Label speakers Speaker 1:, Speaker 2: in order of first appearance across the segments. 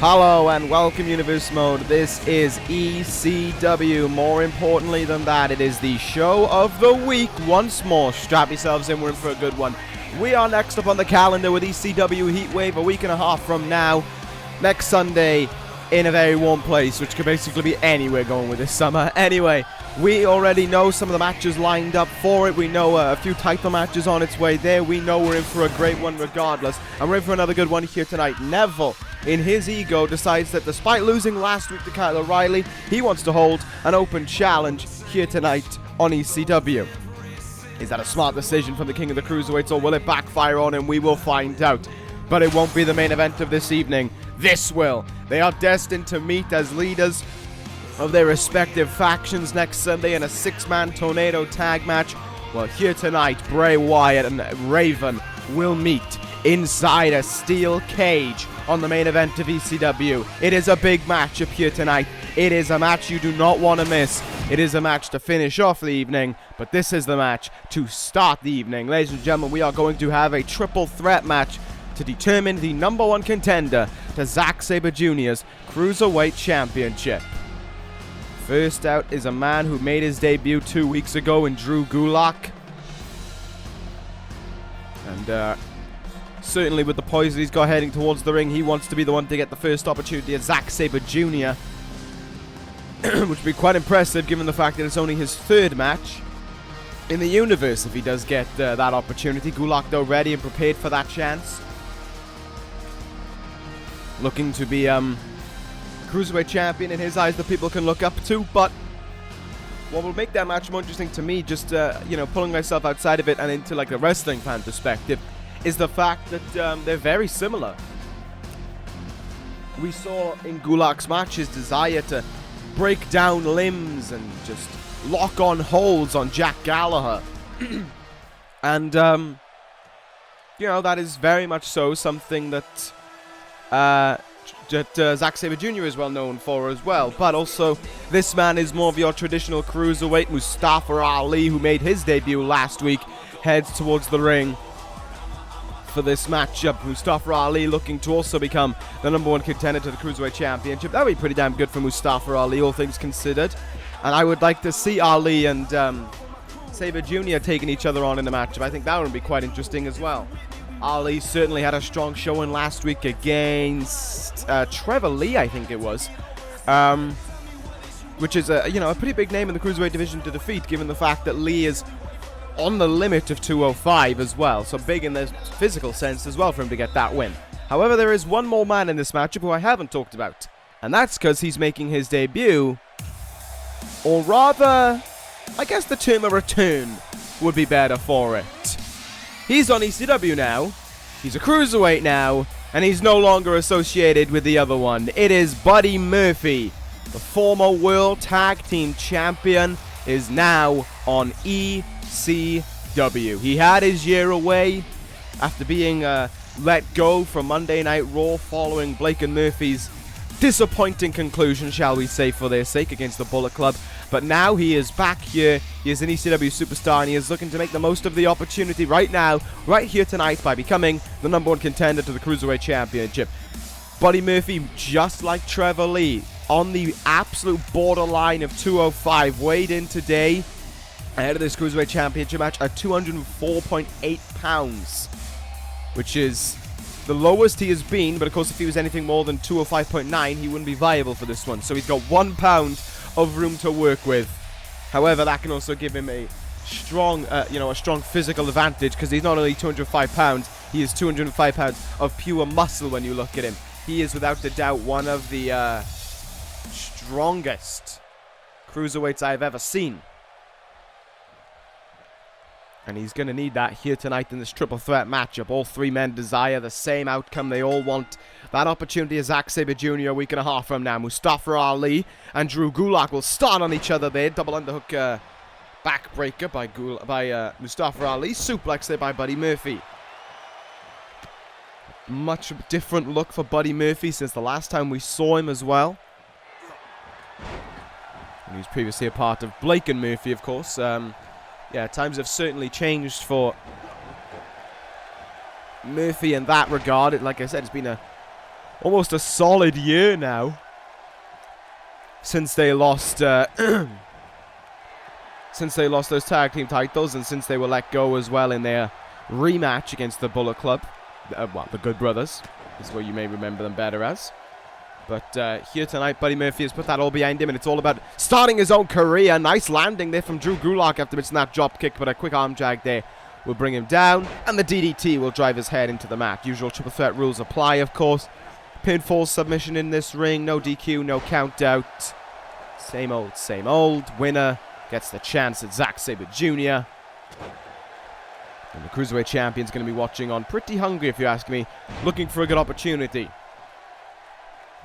Speaker 1: Hello and welcome, Universe Mode. This is ECW. More importantly than that, it is the show of the week once more. Strap yourselves in, we're in for a good one. We are next up on the calendar with ECW Heatwave a week and a half from now. Next Sunday in a very warm place, which could basically be anywhere going with this summer. Anyway, we already know some of the matches lined up for it. We know a few title matches on its way there. We know we're in for a great one regardless. And we're in for another good one here tonight. Neville, in his ego, decides that despite losing last week to Kyle O'Reilly, he wants to hold an open challenge here tonight on ECW. Is that a smart decision from the King of the Cruiserweights, or will it backfire on him? We will find out. But it won't be the main event of this evening. This will. They are destined to meet as leaders of their respective factions next Sunday in a six-man tornado tag match. Well, here tonight, Bray Wyatt and Raven will meet inside a steel cage on the main event of ECW. It is a big match up here tonight. It is a match you do not want to miss. It is a match to finish off the evening, but this is the match to start the evening. Ladies and gentlemen, we are going to have a triple threat match to determine the number one contender to Zack Sabre Jr.'s Cruiserweight Championship. First out is a man who made his debut 2 weeks ago in Drew Gulak. And certainly with the poise that he's got heading towards the ring, he wants to be the one to get the first opportunity at Zack Sabre Jr. Which would be quite impressive given the fact that it's only his third match in the universe if he does get that opportunity. Gulak, though, ready and prepared for that chance. Looking to be Cruiserweight champion in his eyes that people can look up to, but what will make that match more interesting to me, just pulling myself outside of it and into like a wrestling fan perspective, is the fact that they're very similar. We saw in Gulak's match his desire to break down limbs and just lock on holds on Jack Gallagher. And that is very much so something that Zack Sabre Jr. is well known for as well. But also, this man is more of your traditional cruiserweight. Mustafa Ali, who made his debut last week, heads towards the ring for this matchup. Mustafa Ali looking to also become the number one contender to the Cruiserweight Championship. That would be pretty damn good for Mustafa Ali, all things considered. And I would like to see Ali and Sabre Jr. taking each other on in the matchup. I think that would be quite interesting as well. Ali certainly had a strong showing last week against Trevor Lee, I think it was, which is a pretty big name in the Cruiserweight division to defeat, given the fact that Lee is on the limit of 205 as well, so big in the physical sense as well for him to get that win. However, there is one more man in this matchup who I haven't talked about, and that's because he's making his debut, or rather, I guess the term a return would be better for it. He's on ECW now, he's a Cruiserweight now, and he's no longer associated with the other one. It is Buddy Murphy, the former World Tag Team Champion, is now on ECW. He had his year away after being let go from Monday Night Raw following Blake and Murphy's disappointing conclusion, shall we say, for their sake, against the Bullet Club. But now he is back here. He is an ECW superstar, and he is looking to make the most of the opportunity right now, right here tonight, by becoming the number one contender to the Cruiserweight Championship. Buddy Murphy, just like Trevor Lee, on the absolute borderline of 205, weighed in today ahead of this Cruiserweight Championship match at 204.8 pounds, which is the lowest he has been, but of course if he was anything more than 205.9, he wouldn't be viable for this one. So he's got 1 pound of room to work with. However, that can also give him a strong, a strong physical advantage, because he's not only 205 pounds, he is 205 pounds of pure muscle when you look at him. He is without a doubt one of the strongest cruiserweights I've ever seen. And he's going to need that here tonight in this triple threat matchup. All three men desire the same outcome. They all want that opportunity as Zack Sabre Jr. a week and a half from now. Mustafa Ali and Drew Gulak will start on each other there. Double underhook backbreaker by Mustafa Ali. Suplex there by Buddy Murphy. Much different look for Buddy Murphy since the last time we saw him as well. And he was previously a part of Blake and Murphy, of course. Yeah, times have certainly changed for Murphy in that regard. Like I said, it's been a almost a solid year now since they lost since they lost those tag team titles, and since they were let go as well in their rematch against the Bullet Club. Well, the Good Brothers is what you may remember them better as. But here tonight, Buddy Murphy has put that all behind him, and it's all about starting his own career. Nice landing there from Drew Gulak after missing that drop kick, but a quick arm drag there will bring him down, and the DDT will drive his head into the mat. Usual triple threat rules apply, of course. Pinfall submission in this ring, no DQ, no count out. Same old, same old. Winner gets the chance at Zack Sabre Jr. And the Cruiserweight Champion's going to be watching on pretty hungry, if you ask me, looking for a good opportunity.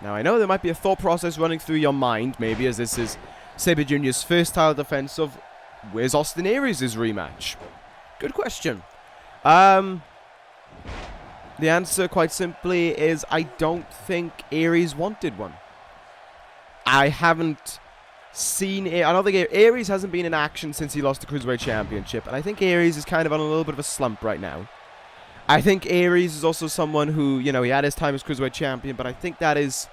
Speaker 1: Now, I know there might be a thought process running through your mind, maybe, as this is Sabre Jr.'s first title defense of where's Austin Aries' rematch? Good question. The answer, quite simply, is I don't think Aries wanted one. I haven't seen it. I don't think Aries hasn't been in action since he lost the Cruiserweight Championship, and I think Aries is kind of on a little bit of a slump right now. I think Aries is also someone who, you know, he had his time as Cruiserweight Champion, but I think that is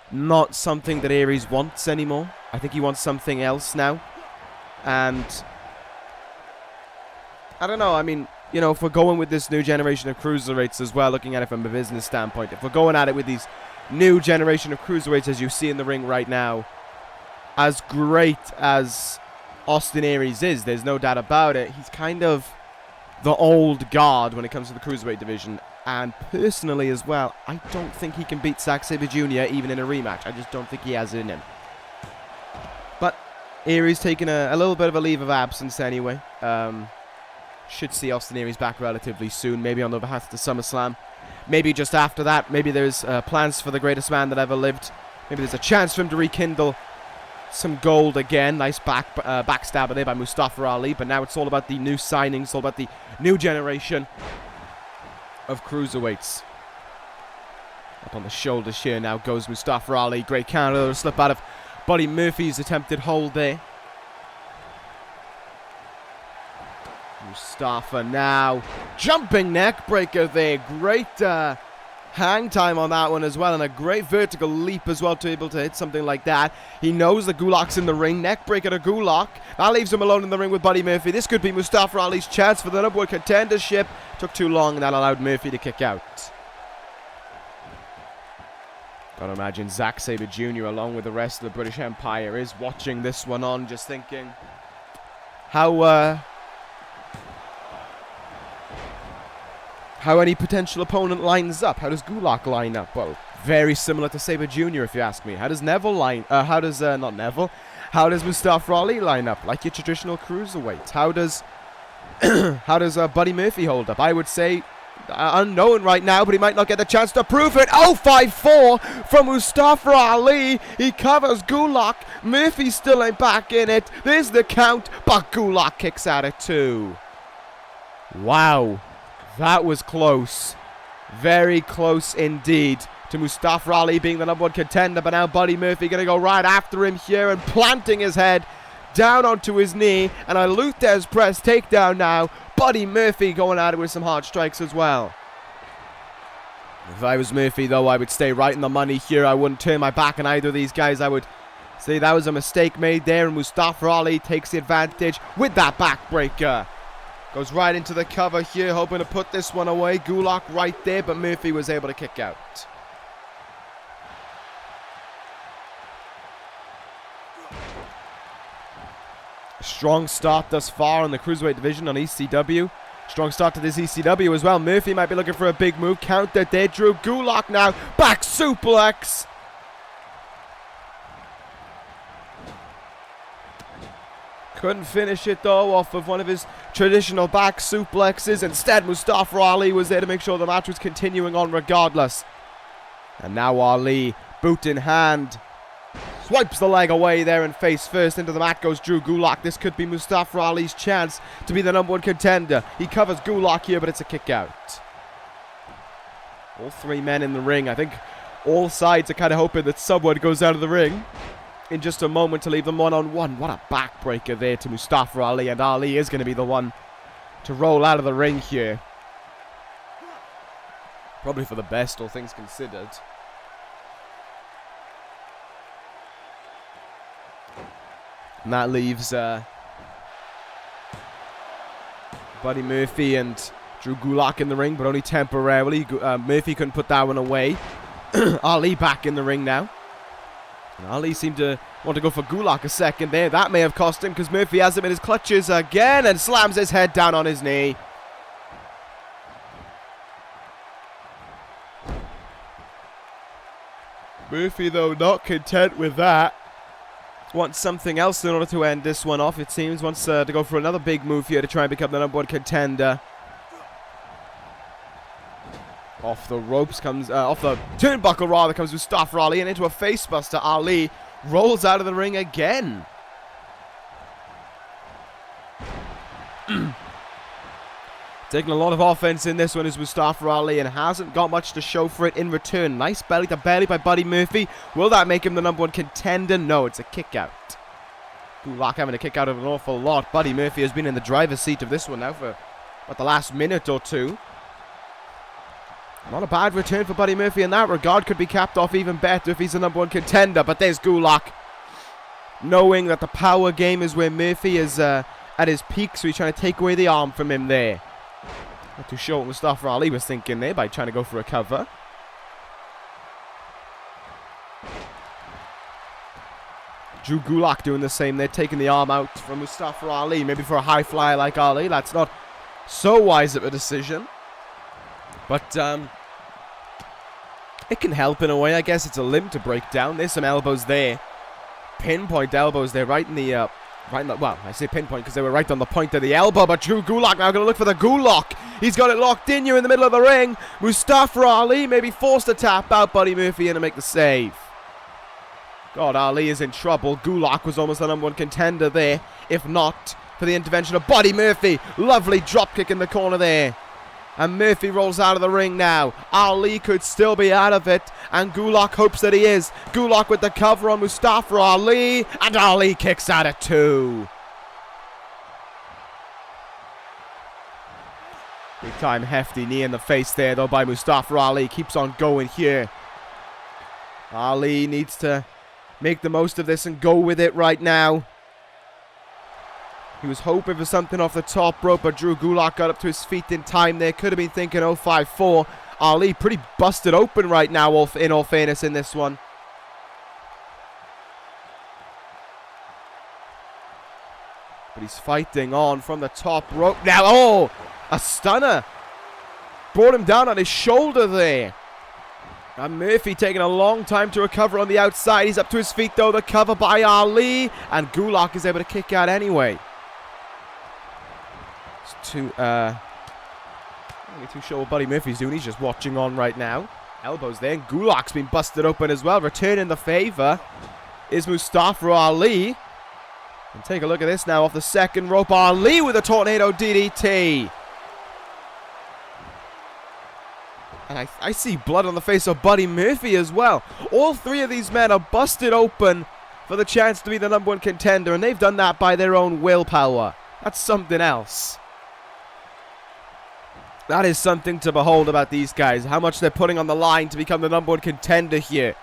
Speaker 1: not something that Aries wants anymore. I think he wants something else now. And I don't know, I mean, you know, if we're going with this new generation of Cruiserweights as well, looking at it from a business standpoint, if we're going at it with these new generation of Cruiserweights as you see in the ring right now, as great as Austin Aries is, there's no doubt about it, he's kind of the old guard when it comes to the Cruiserweight division. And personally as well, I don't think he can beat Zack Sabre Jr. even in a rematch. I just don't think he has it in him. But Aries taking a little bit of a leave of absence anyway. Should see Austin Aries back relatively soon, maybe on the path to SummerSlam. Maybe just after that, maybe there's plans for the greatest man that ever lived. Maybe there's a chance for him to rekindle some gold again. Nice backstabber there by Mustafa Ali. But now it's all about the new signings, all about the new generation of Cruiserweights. Up on the shoulders here now goes Mustafa Ali. Great counter, slip out of Buddy Murphy's attempted hold there. Mustafa now. Jumping neck breaker there. Great hang time on that one as well. And a great vertical leap as well to be able to hit something like that. He knows the Gulak's in the ring. Neck breaker to Gulak. That leaves him alone in the ring with Buddy Murphy. This could be Mustafa Ali's chance for the number one contendership. Took too long and that allowed Murphy to kick out. Gotta imagine Zack Sabre Jr. along with the rest of the British Empire is watching this one on, just thinking how any potential opponent lines up. How does Gulak line up? Well, very similar to Sabre Jr. if you ask me. How does Neville line? How does Mustafa Ali line up? Like your traditional cruiserweight. How does Buddy Murphy hold up? I would say unknown right now, but he might not get the chance to prove it. Oh, 5-4 from Mustafa Ali. He covers Gulak. Murphy still ain't back in it. There's the count, but Gulak kicks out at 2. Wow. That was close. Very close indeed to Mustafa Ali being the number one contender. But now Buddy Murphy going to go right after him here and planting his head down onto his knee. And a Luthez press takedown now. Buddy Murphy going at it with some hard strikes as well. If I was Murphy, though, I would stay right in the money here. I wouldn't turn my back on either of these guys. I would say that was a mistake made there. And Mustafa Ali takes the advantage with that backbreaker. Goes right into the cover here, hoping to put this one away. Gulak right there, but Murphy was able to kick out. A strong start thus far in the Cruiserweight division on ECW. Strong start to this ECW as well. Murphy might be looking for a big move. Counter there, Drew Gulak now. Back suplex. Couldn't finish it though off of one of his traditional back suplexes. Instead, Mustafa Ali was there to make sure the match was continuing on regardless. And now Ali, boot in hand, swipes the leg away there and face first. Into the mat goes Drew Gulak. This could be Mustafa Ali's chance to be the number one contender. He covers Gulak here, but it's a kick out. All three men in the ring. I think all sides are kind of hoping that someone goes out of the ring in just a moment to leave them one-on-one. What a backbreaker there to Mustafa Ali, and Ali is going to be the one to roll out of the ring here. Probably for the best, all things considered. And that leaves Buddy Murphy and Drew Gulak in the ring, but only temporarily. Murphy couldn't put that one away. Ali back in the ring now. And Ali seemed to want to go for Gulak a second there. That may have cost him because Murphy has him in his clutches again and slams his head down on his knee. Murphy, though, not content with that. Wants something else in order to end this one off, it seems. Wants to go for another big move here to try and become the #1 contender. Off the ropes comes, off the turnbuckle rather, comes Mustafa Ali and into a facebuster. Ali rolls out of the ring again. Taking a lot of offense in this one is Mustafa Ali and hasn't got much to show for it in return. Nice belly to belly by Buddy Murphy. Will that make him the #1 contender? No, it's a kick out. Gulak having to kick out of an awful lot. Buddy Murphy has been in the driver's seat of this one now for about the last minute or two. Not a bad return for Buddy Murphy in that regard. Could be capped off even better if he's the #1 contender. But there's Gulak, knowing that the power game is where Murphy is at his peak, so he's trying to take away the arm from him there. Not too sure what Mustafa Ali was thinking there by trying to go for a cover. Drew Gulak doing the same there, taking the arm out from Mustafa Ali. Maybe for a high flyer like Ali. That's not so wise of a decision. But it can help in a way. I guess it's a limb to break down. There's some elbows there. Pinpoint elbows there, right in the... well, I say pinpoint because they were right on the point of the elbow. But Drew Gulak now going to look for the Gulak. He's got it locked in here in the middle of the ring. Mustafa Ali may be forced to tap out. Buddy Murphy in to make the save. God, Ali is in trouble. Gulak was almost the #1 contender there, if not for the intervention of Buddy Murphy. Lovely drop kick in the corner there. And Murphy rolls out of the ring now. Ali could still be out of it. And Gulak hopes that he is. Gulak with the cover on Mustafa Ali. And Ali kicks out at 2. Big time hefty knee in the face there though by Mustafa Ali. Keeps on going here. Ali needs to make the most of this and go with it right now. He was hoping for something off the top rope, but Drew Gulak got up to his feet in time there. Could have been thinking 054. Ali pretty busted open right now, in all fairness, in this one. But he's fighting on from the top rope now. Oh, a stunner. Brought him down on his shoulder there. And Murphy taking a long time to recover on the outside. He's up to his feet, though. The cover by Ali. And Gulak is able to kick out anyway. Not really too sure what Buddy Murphy's doing. He's just watching on right now. Elbows there. And Gulak's been busted open as well. Returning the favor is Mustafa Ali. And take a look at this now off the second rope. Ali with a tornado DDT. And I see blood on the face of Buddy Murphy as well. All three of these men are busted open for the chance to be the #1 contender. And they've done that by their own willpower. That's something else. That is something to behold about these guys. How much they're putting on the line to become the #1 contender here.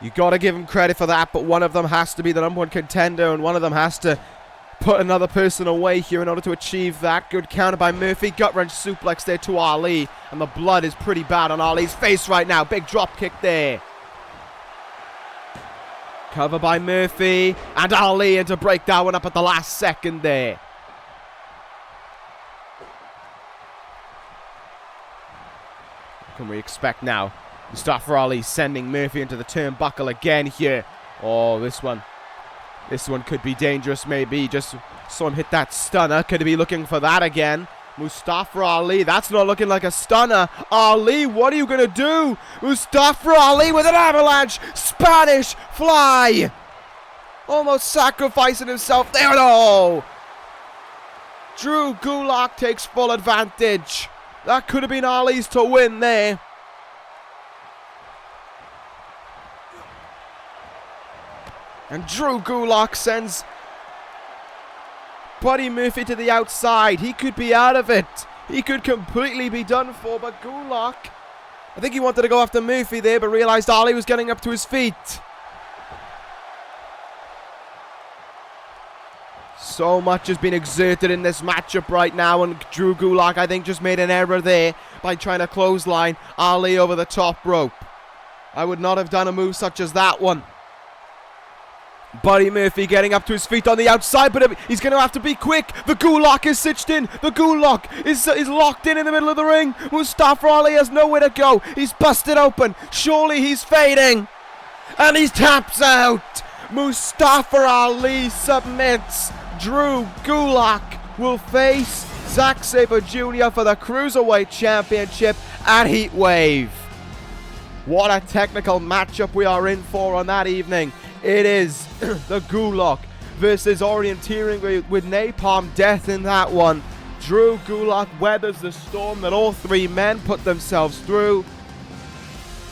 Speaker 1: You got to give them credit for that, but one of them has to be the #1 contender, and one of them has to put another person away here in order to achieve that. Good counter by Murphy. Gut wrench suplex there to Ali, and the blood is pretty bad on Ali's face right now. Big drop kick there. Cover by Murphy, and Ali in to break that one up at the last second there. What can we expect now? Mustafa Ali sending Murphy into the turnbuckle again here. Oh, this one could be dangerous maybe. Just saw him hit that stunner. Could he be looking for that again? Mustafa Ali, that's not looking like a stunner. Ali, what are you going to do? Mustafa Ali with an avalanche. Spanish fly. Almost sacrificing himself there. No. Drew Gulak takes full advantage. That could have been Ali's to win there. And Drew Gulak sends Buddy Murphy to the outside. He could be out of it. He could completely be done for, but Gulak, I think he wanted to go after Murphy there, but realized Ali was getting up to his feet. So much has been exerted in this matchup right now, and Drew Gulak, I think, just made an error there by trying to clothesline Ali over the top rope. I would not have done a move such as that one. Buddy Murphy getting up to his feet on the outside, but he's going to have to be quick. The Gulak is stitched in. The Gulak is locked in the middle of the ring. Mustafa Ali has nowhere to go. He's busted open. Surely he's fading. And he taps out. Mustafa Ali submits. Drew Gulak will face Zack Sabre Jr. for the Cruiserweight Championship at Heatwave. What a technical matchup we are in for on that evening. It is the Gulak versus Orienteering with Napalm Death in that one. Drew Gulak weathers the storm that all three men put themselves through.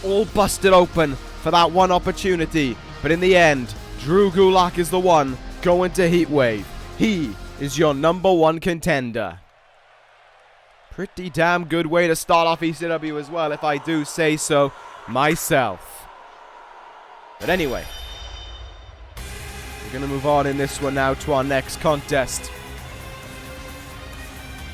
Speaker 1: All busted open for that one opportunity. But in the end, Drew Gulak is the one going to Heatwave. He is your #1 contender. Pretty damn good way to start off ECW as well, if I do say so myself. But anyway, we're going to move on in this one now to our next contest.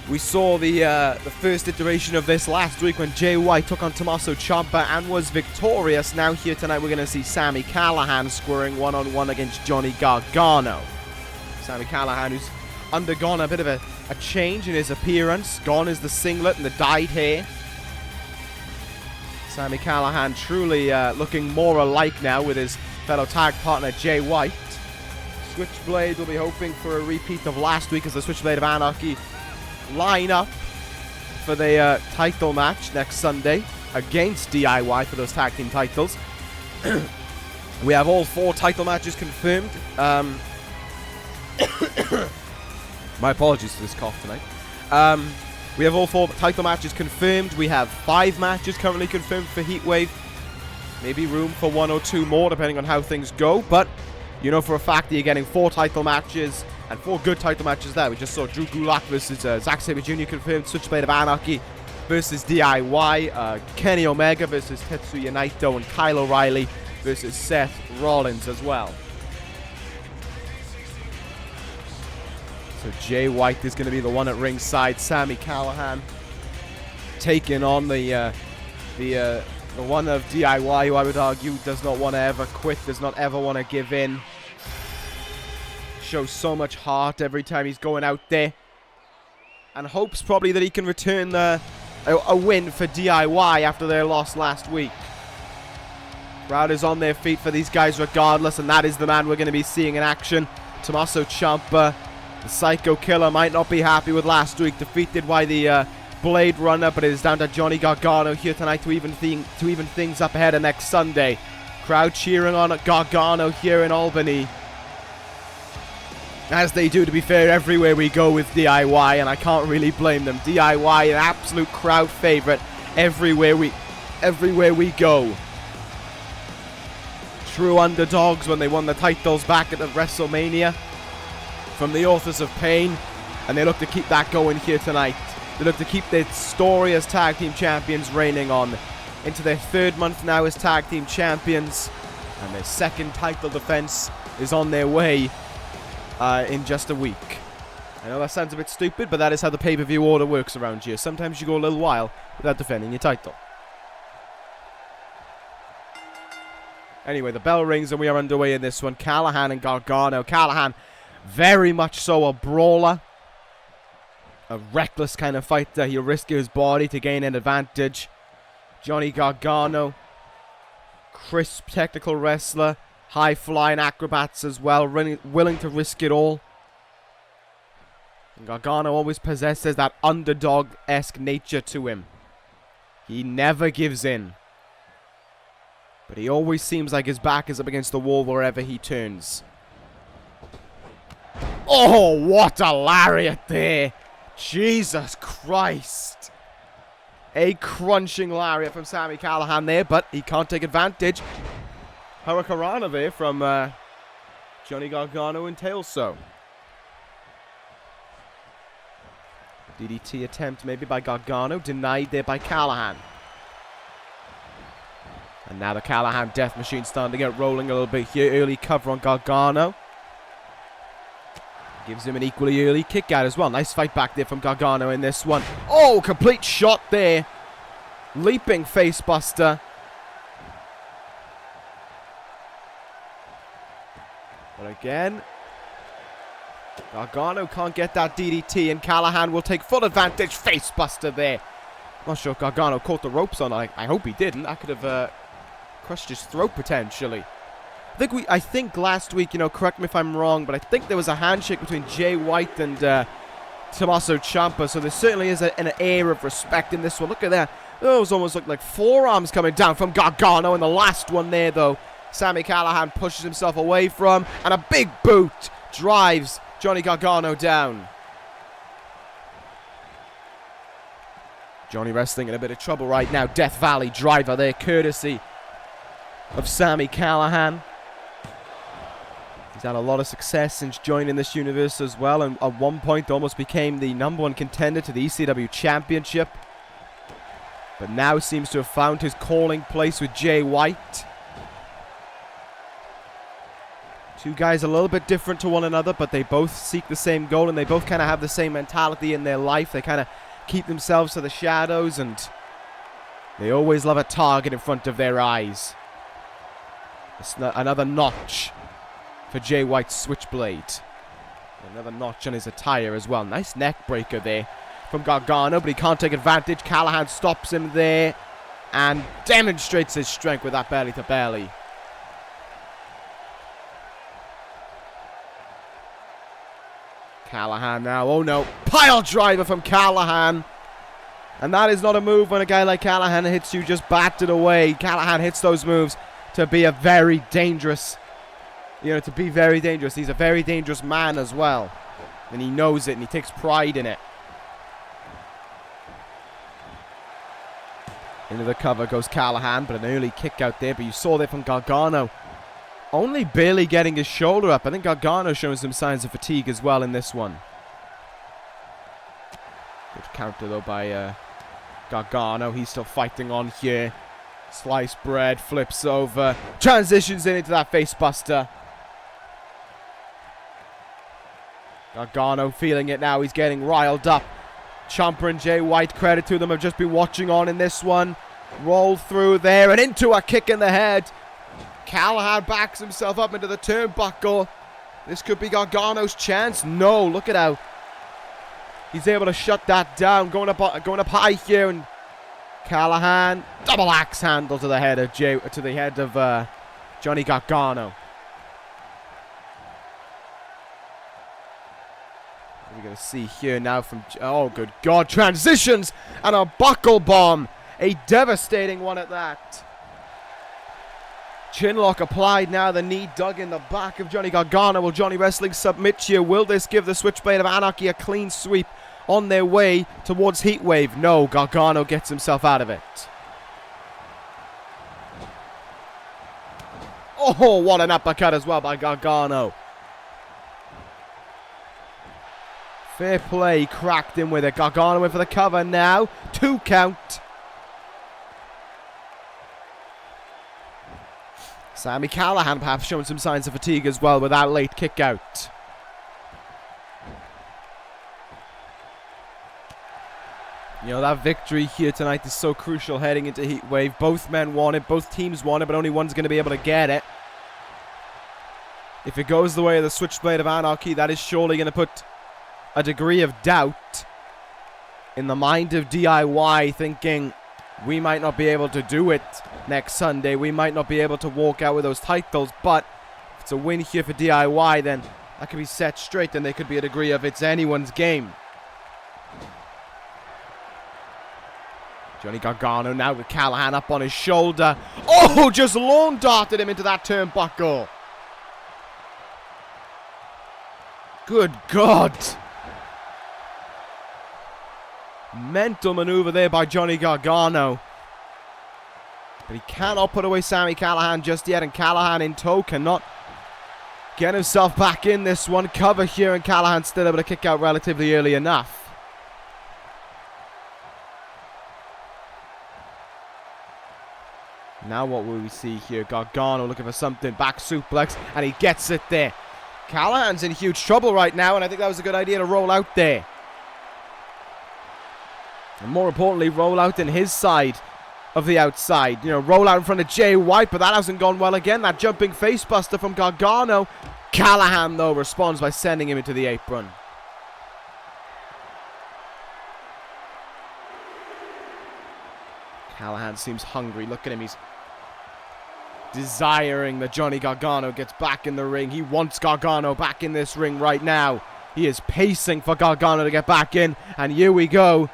Speaker 1: We saw the first iteration of this last week when Jay White took on Tomasso Ciampa and was victorious. Now here tonight we're going to see Sami Callihan scoring one-on-one against Johnny Gargano. Sami Callihan, who's undergone a bit of a change in his appearance. Gone is the singlet and the dyed hair. Sami Callihan truly looking more alike now with his fellow tag partner Jay White. Switchblade will be hoping for a repeat of last week as the Switchblade of Anarchy line up for the title match next Sunday against DIY for those tag team titles. We have all 4 title matches confirmed. My apologies for this cough tonight. We have all 4 title matches confirmed. We have 5 matches currently confirmed for Heatwave. Maybe room for 1 or 2 more depending on how things go, but you know for a fact that you're getting 4 title matches and 4 good title matches there. We just saw Drew Gulak versus Zack Sabre Jr. confirmed, Switchblade of Anarchy versus DIY, Kenny Omega versus Tetsuya Naito, and Kyle O'Reilly versus Seth Rollins as well. So Jay White is going to be the one at ringside. Sami Callihan taking on the one of DIY, who I would argue does not want to ever quit, does not ever want to give in. Shows so much heart every time he's going out there, and hopes probably that he can return a win for DIY after their loss last week. Crowd is on their feet for these guys regardless, and that is the man we're going to be seeing in action. Tomasso Ciampa, the Psycho Killer, might not be happy with last week, defeated by the Blade Runner, but it is down to Johnny Gargano here tonight to even things up ahead of next Sunday. Crowd cheering on Gargano here in Albany, as they do, to be fair, everywhere we go with DIY, and I can't really blame them. DIY, an absolute crowd favorite everywhere we go. True underdogs when they won the titles back at the WrestleMania from the Authors of Pain, and they look to keep that going here tonight. They look to keep their story as tag team champions reigning on into their 3rd month now as tag team champions, and their 2nd title defense is on their way in just a week. I know that sounds a bit stupid, but that is how the pay-per-view order works around here. Sometimes you go a little while without defending your title. Anyway, the bell rings and we are underway in this one. Callihan and Gargano. Callihan, very much so a brawler. A reckless kind of fighter. He'll risk his body to gain an advantage. Johnny Gargano, crisp technical wrestler. High-flying acrobats as well, willing to risk it all. And Gargano always possesses that underdog-esque nature to him. He never gives in. But he always seems like his back is up against the wall wherever he turns. Oh, what a lariat there! Jesus Christ! A crunching lariat from Sami Callihan there, but he can't take advantage. Hurricanrana there from Johnny Gargano entails so. DDT attempt maybe by Gargano, denied there by Callihan. And now the Callihan Death Machine starting to get rolling a little bit here. Early cover on Gargano. Gives him an equally early kick out as well. Nice fight back there from Gargano in this one. Oh, complete shot there. Leaping facebuster. But again, Gargano can't get that DDT, and Callihan will take full advantage. Facebuster there. Not sure if Gargano caught the ropes on. I hope he didn't. I could have crushed his throat potentially. I think last week, correct me if I'm wrong, but I think there was a handshake between Jay White and Tommaso Ciampa, so there certainly is an air of respect in this one. Look at that. Those almost look like forearms coming down from Gargano, and the last one there, though, Sami Callihan pushes himself away from, and a big boot drives Johnny Gargano down. Johnny Wrestling in a bit of trouble right now. Death Valley driver there, courtesy of Sami Callihan. He's had a lot of success since joining this universe as well, and at one point almost became the #1 contender to the ECW Championship. But now seems to have found his calling place with Jay White. Two guys a little bit different to one another, but they both seek the same goal, and they both kind of have the same mentality in their life. They kind of keep themselves to the shadows, and they always love a target in front of their eyes. It's another notch for Jay White's switchblade. Another notch on his attire as well. Nice neck breaker there from Gargano, but he can't take advantage. Callihan stops him there and demonstrates his strength with that belly to belly. Callihan now. Oh no. Pile driver from Callihan. And that is not a move when a guy like Callihan hits you just batted away. Callihan hits those moves to be a very dangerous, to be very dangerous. He's a very dangerous man as well. And he knows it, and he takes pride in it. Into the cover goes Callihan, but an early kick out there. But you saw that from Gargano. Only barely getting his shoulder up. I think Gargano showing some signs of fatigue as well in this one. Good counter though by Gargano. He's still fighting on here. Sliced bread, flips over, transitions into that facebuster. Gargano feeling it now. He's getting riled up. Ciampa and Jay White, credit to them, have just been watching on in this one. Roll through there and into a kick in the head. Callihan backs himself up into the turnbuckle. This could be Gargano's chance. No, look at how he's able to shut that down. Going up high here, and Callihan double axe handle to the head of Johnny Gargano. What are we going to see here now from... Oh, good God. Transitions and a buckle bomb. A devastating one at that. Chinlock applied now. The knee dug in the back of Johnny Gargano. Will Johnny Wrestling submit here? Will this give the Switchblade of Anarchy a clean sweep on their way towards Heatwave? No, Gargano gets himself out of it. Oh, what an uppercut as well by Gargano. Fair play, cracked him with it. Gargano went for the cover now. 2 count. Sami Callihan perhaps showing some signs of fatigue as well with that late kick out. That victory here tonight is so crucial heading into Heatwave. Both men want it, both teams want it, but only one's going to be able to get it. If it goes the way of the Switchblade of Anarchy, that is surely going to put a degree of doubt in the mind of DIY, thinking we might not be able to do it next Sunday. We might not be able to walk out with those titles, but if it's a win here for DIY, then that could be set straight, then there could be a degree of it's anyone's game. Johnny Gargano now with Callihan up on his shoulder. Oh, just lawn darted him into that turnbuckle. Good God. Mental maneuver there by Johnny Gargano. But he cannot put away Sami Callihan just yet, and Callihan in tow cannot get himself back in this one. Cover here, and Callihan still able to kick out relatively early enough. Now what will we see here? Gargano looking for something. Back suplex, and he gets it there. Callihan's in huge trouble right now, and I think that was a good idea to roll out there. And more importantly, roll out in his side of the outside. You know, roll out in front of Jay White, but that hasn't gone well again. That jumping facebuster from Gargano. Callihan, though, responds by sending him into the apron. Callihan seems hungry. Look at him. He's desiring that Johnny Gargano gets back in the ring. He wants Gargano back in this ring right now. He is pacing for Gargano to get back in. And here we go.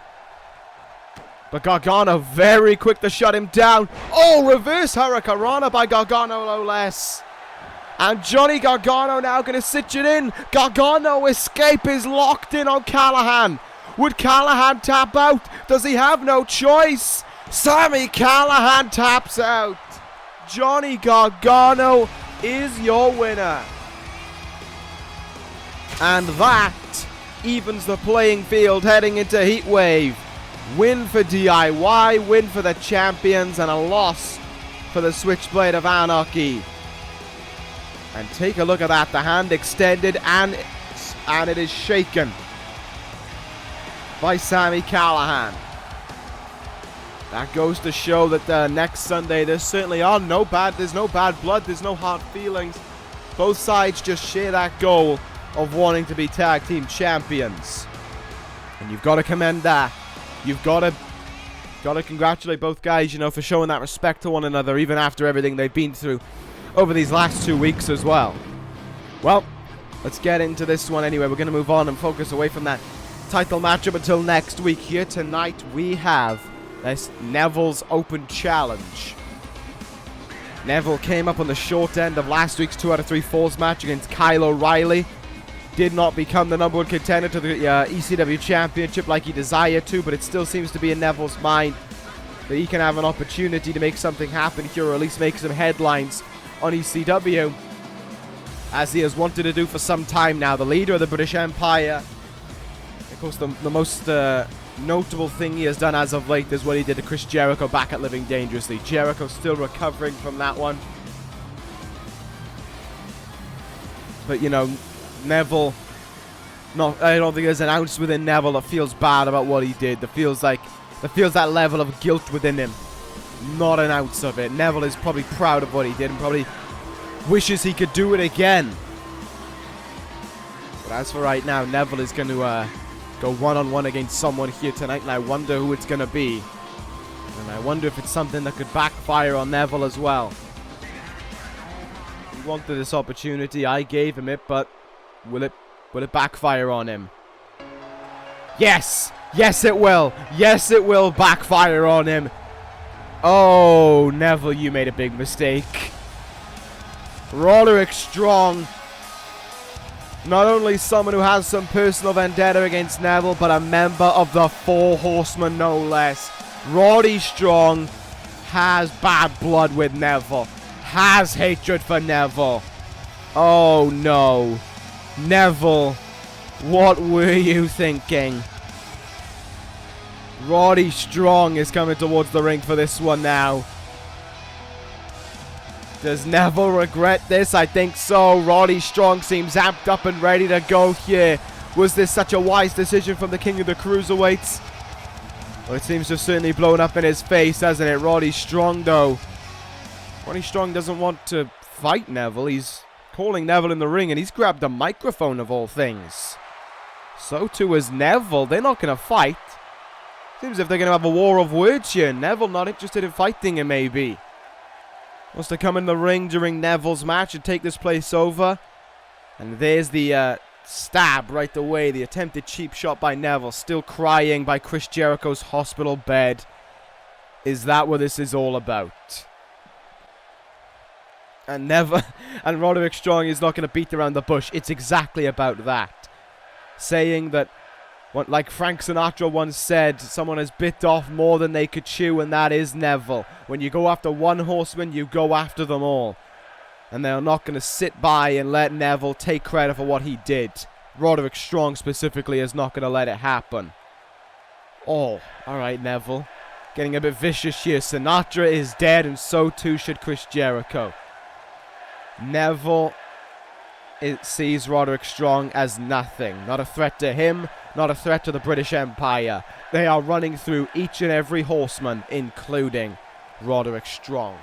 Speaker 1: But Gargano very quick to shut him down. Oh, reverse hurricanrana by Gargano, no less. And Johnny Gargano now going to sit it in. Gargano escape is locked in on Callihan. Would Callihan tap out? Does he have no choice? Sami Callihan taps out. Johnny Gargano is your winner. And that evens the playing field heading into Heatwave. Win for DIY, win for the champions, and a loss for the Switchblade of Anarchy. And take a look at that. The hand extended and it is shaken by Sami Callihan. That goes to show that next Sunday there's certainly there's no bad blood, there's no hard feelings. Both sides just share that goal of wanting to be tag team champions. And you've got to commend that. You've got to congratulate both guys, you know, for showing that respect to one another, even after everything they've been through over these last 2 weeks as well. Well, let's get into this one anyway. We're going to move on and focus away from that title matchup until next week. Here tonight we have this Neville's Open Challenge. Neville came up on the short end of last week's 2 out of 3 falls match against Kyle O'Reilly. Did not become the #1 contender to the ECW Championship like he desired to, but it still seems to be in Neville's mind that he can have an opportunity to make something happen here, or at least make some headlines on ECW, as he has wanted to do for some time now. The leader of the British Empire. Of course, the most notable thing he has done as of late is what he did to Chris Jericho back at Living Dangerously. Jericho still recovering from that one. But, you know, Neville, I don't think there's an ounce within Neville that feels bad about what he did. That feels that level of guilt within him. Not an ounce of it. Neville is probably proud of what he did and probably wishes he could do it again. But as for right now, Neville is going to go one-on-one against someone here tonight, and I wonder who it's going to be. And I wonder if it's something that could backfire on Neville as well. He wanted this opportunity, I gave him it, but will it backfire on him? Yes! Yes, it will! Yes, it will backfire on him! Oh, Neville, you made a big mistake. Roderick Strong, not only someone who has some personal vendetta against Neville, but a member of the Four Horsemen, no less. Roddy Strong has bad blood with Neville, has hatred for Neville. Oh no. Neville, what were you thinking? Roddy Strong is coming towards the ring for this one now. Does Neville regret this? I think so. Roddy Strong seems amped up and ready to go here. Was this such a wise decision from the king of the Cruiserweights? Well, it seems to have certainly blown up in his face, hasn't it? Roddy Strong, though. Roddy Strong doesn't want to fight Neville. He's calling Neville in the ring, and he's grabbed a microphone of all things. So too is Neville. They're not going to fight. Seems as if they're going to have a war of words here. Neville not interested in fighting him, maybe. Wants to come in the ring during Neville's match and take this place over. And there's the stab right away. The attempted cheap shot by Neville. Still crying by Chris Jericho's hospital bed. Is that what this is all about? And Roderick Strong is not going to beat around the bush. It's exactly about that. Saying that, like Frank Sinatra once said, someone has bit off more than they could chew, and that is Neville. When you go after one horseman, you go after them all. And they're not going to sit by and let Neville take credit for what he did. Roderick Strong specifically is not going to let it happen. Oh, alright, Neville. Getting a bit vicious here. Sinatra is dead, and so too should Chris Jericho. Neville sees Roderick Strong as nothing. Not a threat to him, not a threat to the British Empire. They are running through each and every horseman, including Roderick Strong.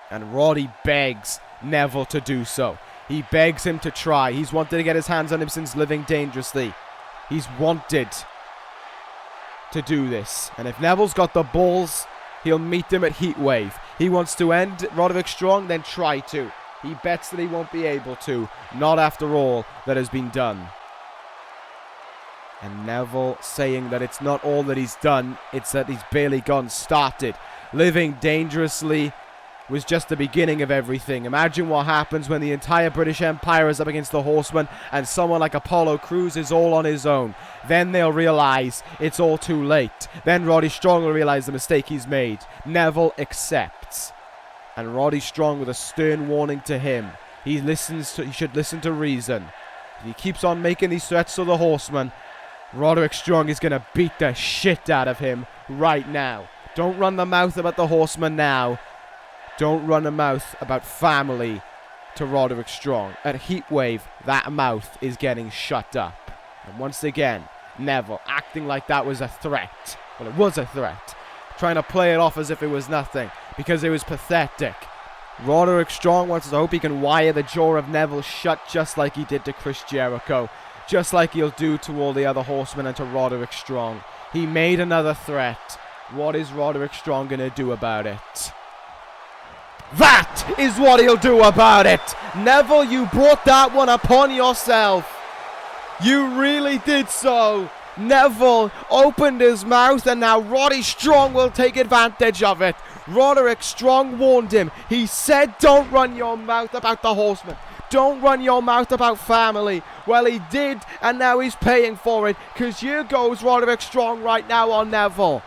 Speaker 1: And Roddy begs Neville to do so. He begs him to try. He's wanted to get his hands on him since Living Dangerously. He's wanted to do this. And if Neville's got the balls, he'll meet them at Heatwave. He wants to end Roderick Strong, then try to. He bets that he won't be able to. Not after all that has been done. And Neville saying that it's not all that he's done, it's that he's barely gone started. Living Dangerously was just the beginning of everything. Imagine what happens when the entire British Empire is up against the Horsemen and someone like Apollo Crews is all on his own. Then they'll realize it's all too late. Then Roddy Strong will realize the mistake he's made. Neville accepts. And Roddy Strong with a stern warning to him. He should listen to reason. If he keeps on making these threats to the Horsemen, Roderick Strong is going to beat the shit out of him right now. Don't run the mouth about the Horsemen now. Don't run a mouth about family to Roderick Strong. At Heatwave, that mouth is getting shut up. And once again, Neville acting like that was a threat. Well, it was a threat. Trying to play it off as if it was nothing, because it was pathetic. Roderick Strong wants to hope he can wire the jaw of Neville shut just like he did to Chris Jericho. Just like he'll do to all the other Horsemen and to Roderick Strong. He made another threat. What is Roderick Strong going to do about it? That is what he'll do about it. Neville, you brought that one upon yourself. You really did so. Neville opened his mouth and now Roddy Strong will take advantage of it. Roderick Strong warned him. He said don't run your mouth about the Horsemen. Don't run your mouth about family. Well, he did, and now he's paying for it. Because here goes Roderick Strong right now on Neville.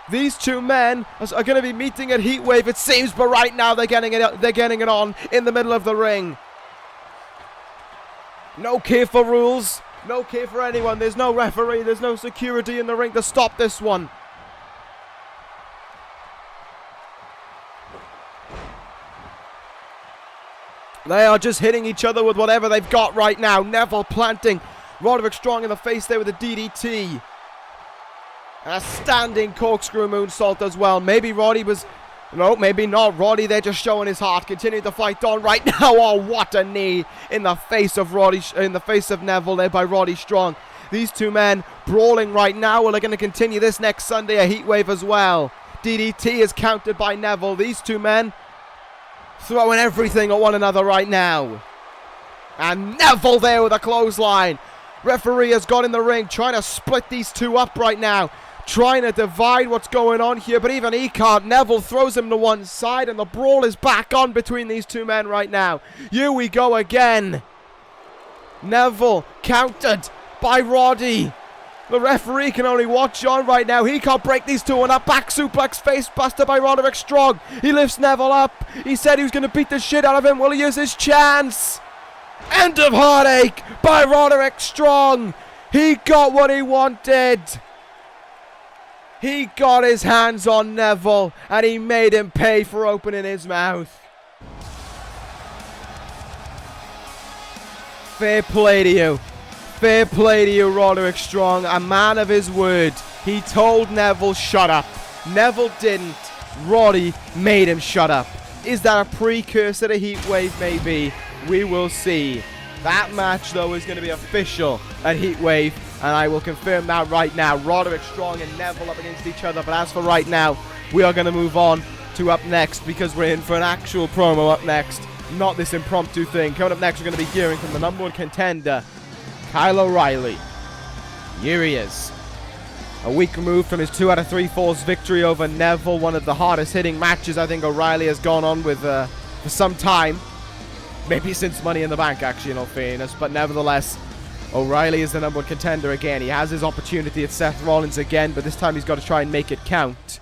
Speaker 1: These two men are going to be meeting at Heatwave, it seems, but right now they're getting it on in the middle of the ring. No care for rules. No care for anyone. There's no referee. There's no security in the ring to stop this one. They are just hitting each other with whatever they've got right now. Neville planting Roderick Strong in the face there with a DDT. And a standing corkscrew moonsault as well. Maybe Roddy was... No, maybe not. Roddy, they're just showing his heart. Continuing to fight on right now. Oh, what a knee in the face of Neville there by Roddy Strong. These two men brawling right now. Well, they're going to continue this next Sunday, a Heatwave as well. DDT is countered by Neville. These two men throwing everything at one another right now. And Neville there with a clothesline. Referee has got in the ring, trying to split these two up right now. Trying to divide what's going on here, but even he can't. Neville throws him to one side, and the brawl is back on between these two men right now. Here we go again. Neville countered by Roddy. The referee can only watch on right now. He can't break these two on a back suplex face buster by Roderick Strong. He lifts Neville up. He said he was going to beat the shit out of him. Will he use his chance? End of heartache by Roderick Strong. He got what he wanted. He got his hands on Neville and he made him pay for opening his mouth. Fair play to you. Fair play to you, Roderick Strong. A man of his word. He told Neville, shut up. Neville didn't. Roddy made him shut up. Is that a precursor to Heatwave? Maybe. We will see. That match, though, is going to be official at Heatwave, and I will confirm that right now. Roderick Strong and Neville up against each other, but as for right now, we are going to move on to up next, because we're in for an actual promo up next, not this impromptu thing. Coming up next, we're going to be hearing from the number one contender, Kyle O'Reilly. Here he is. A week removed from his 2 out of 3 falls victory over Neville, one of the hardest hitting matches I think O'Reilly has gone on with for some time. Maybe since Money in the Bank, actually, in all fairness. But nevertheless, O'Reilly is the number one contender again. He has his opportunity at Seth Rollins again, but this time he's got to try and make it count.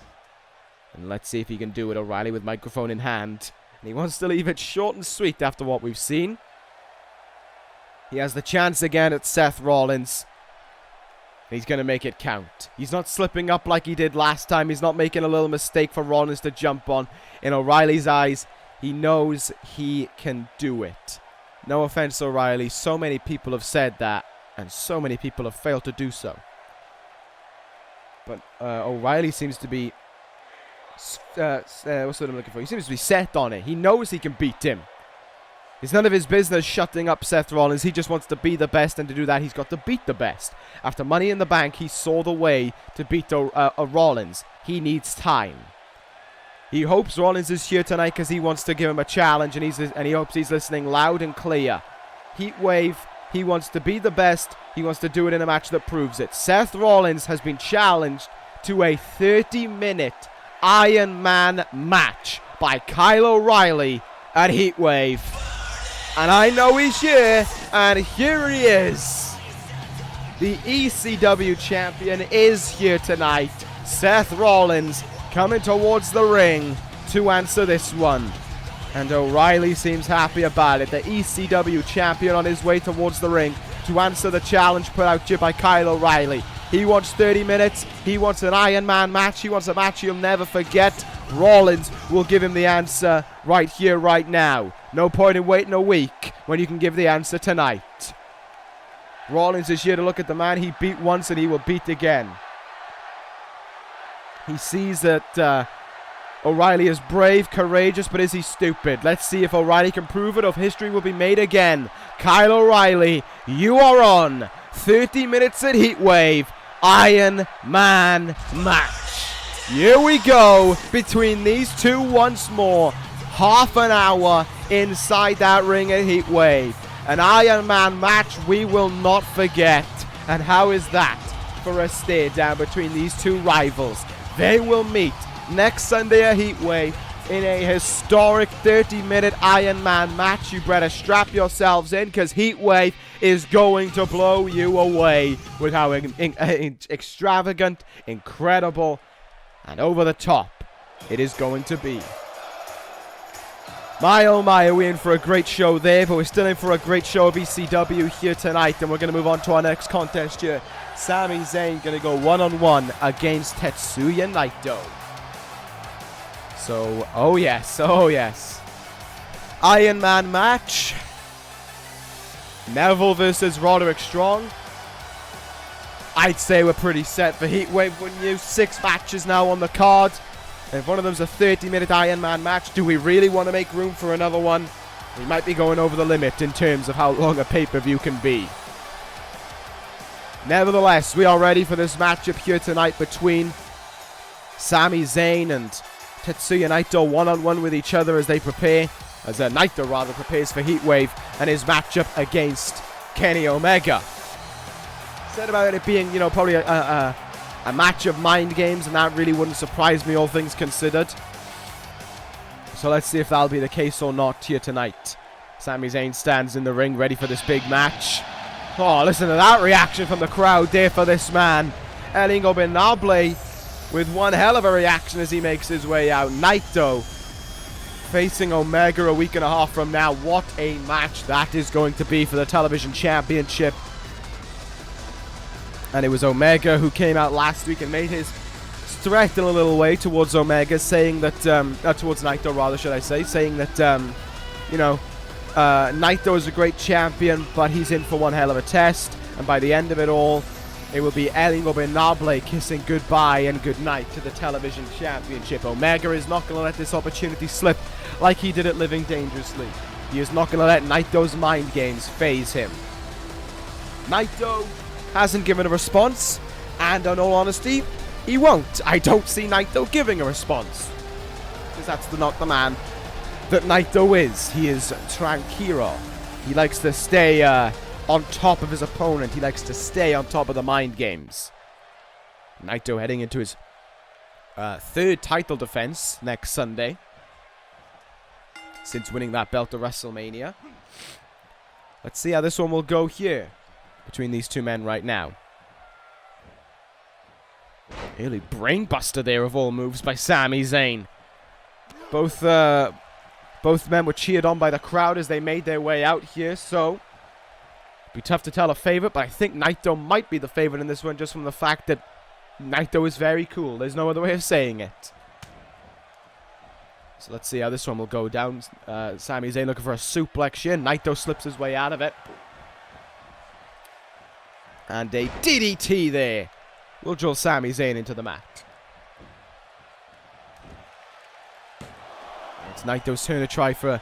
Speaker 1: And let's see if he can do it. O'Reilly with microphone in hand. And he wants to leave it short and sweet after what we've seen. He has the chance again at Seth Rollins. He's going to make it count. He's not slipping up like he did last time. He's not making a little mistake for Rollins to jump on. In O'Reilly's eyes, He knows he can do it. No offense, O'Reilly. So many people have said that, and so many people have failed to do so. But O'Reilly seems to be... what's what I'm looking for? He seems to be set on it. He knows he can beat him. It's none of his business shutting up Seth Rollins. He just wants to be the best, and to do that, he's got to beat the best. After Money in the Bank, he saw the way to beat Rollins. He needs time. He hopes Rollins is here tonight because he wants to give him a challenge, and he hopes he's listening loud and clear. Heatwave, he wants to be the best. He wants to do it in a match that proves it. Seth Rollins has been challenged to a 30-minute Iron Man match by Kyle O'Reilly at Heatwave. And I know he's here, and here he is. The ECW champion is here tonight. Seth Rollins coming towards the ring to answer this one. And O'Reilly seems happy about it. The ECW champion on his way towards the ring to answer the challenge put out here by Kyle O'Reilly. He wants 30 minutes. He wants an Iron Man match. He wants a match he'll never forget. Rollins will give him the answer right here, right now. No point in waiting a week when you can give the answer tonight. Rollins is here to look at the man he beat once, and he will beat again. He sees that O'Reilly is brave, courageous, but is he stupid? Let's see if O'Reilly can prove it, or if history will be made again. Kyle O'Reilly, you are on 30 minutes at Heatwave Iron Man match. Here we go between these two once more. Half an hour inside that ring at Heatwave. An Iron Man match we will not forget. And how is that for a stare down between these two rivals? They will meet next Sunday at Heatwave in a historic 30-minute Iron Man match. You better strap yourselves in, because Heatwave is going to blow you away with how extravagant, incredible, and over the top it is going to be. My oh my, are we in for a great show there, but we're still in for a great show of ECW here tonight, and we're going to move on to our next contest here. Sami Zayn going to go one-on-one against Tetsuya Naito. So, oh yes. Iron Man match. Neville versus Roderick Strong. I'd say we're pretty set for Heatwave, wouldn't you? 6 matches now on the card. If one of them's a 30-minute Iron Man match, do we really want to make room for another one? We might be going over the limit in terms of how long a pay-per-view can be. Nevertheless, we are ready for this matchup here tonight between Sami Zayn and Tetsuya Naito one-on-one with each other as they prepare, as Naito rather prepares for Heatwave and his matchup against Kenny Omega. Said about it being, probably a match of mind games, and that really wouldn't surprise me, all things considered. So let's see if that'll be the case or not here tonight. Sami Zayn stands in the ring ready for this big match. Oh, listen to that reaction from the crowd there for this man. El Ingobernable with one hell of a reaction as he makes his way out. Naito facing Omega a week and a half from now. What a match that is going to be for the television championship. And it was Omega who came out last week and made his threat in a little way towards Omega, saying that, towards Naito rather, should I say, saying that, Naito is a great champion, but he's in for one hell of a test. And by the end of it all, it will be El Ingobernable kissing goodbye and goodnight to the television championship. Omega is not going to let this opportunity slip like he did at Living Dangerously. He is not going to let Naito's mind games phase him. Naito hasn't given a response, and in all honesty, he won't. I don't see Naito giving a response, because that's not the man that Naito is. He is tranquilo. He likes to stay on top of his opponent. He likes to stay on top of the mind games. Naito heading into his 3rd title defense next Sunday, since winning that belt at WrestleMania. Let's see how this one will go here between these two men right now. Early brainbuster there of all moves by Sami Zayn. Both men were cheered on by the crowd as they made their way out here, so it'd be tough to tell a favorite, but I think Naito might be the favorite in this one, just from the fact that Naito is very cool. There's no other way of saying it. So let's see how this one will go down. Sami Zayn looking for a suplex here. Naito slips his way out of it. And a DDT there. Will drill Sami Zayn into the mat. It's Naito's turn to try for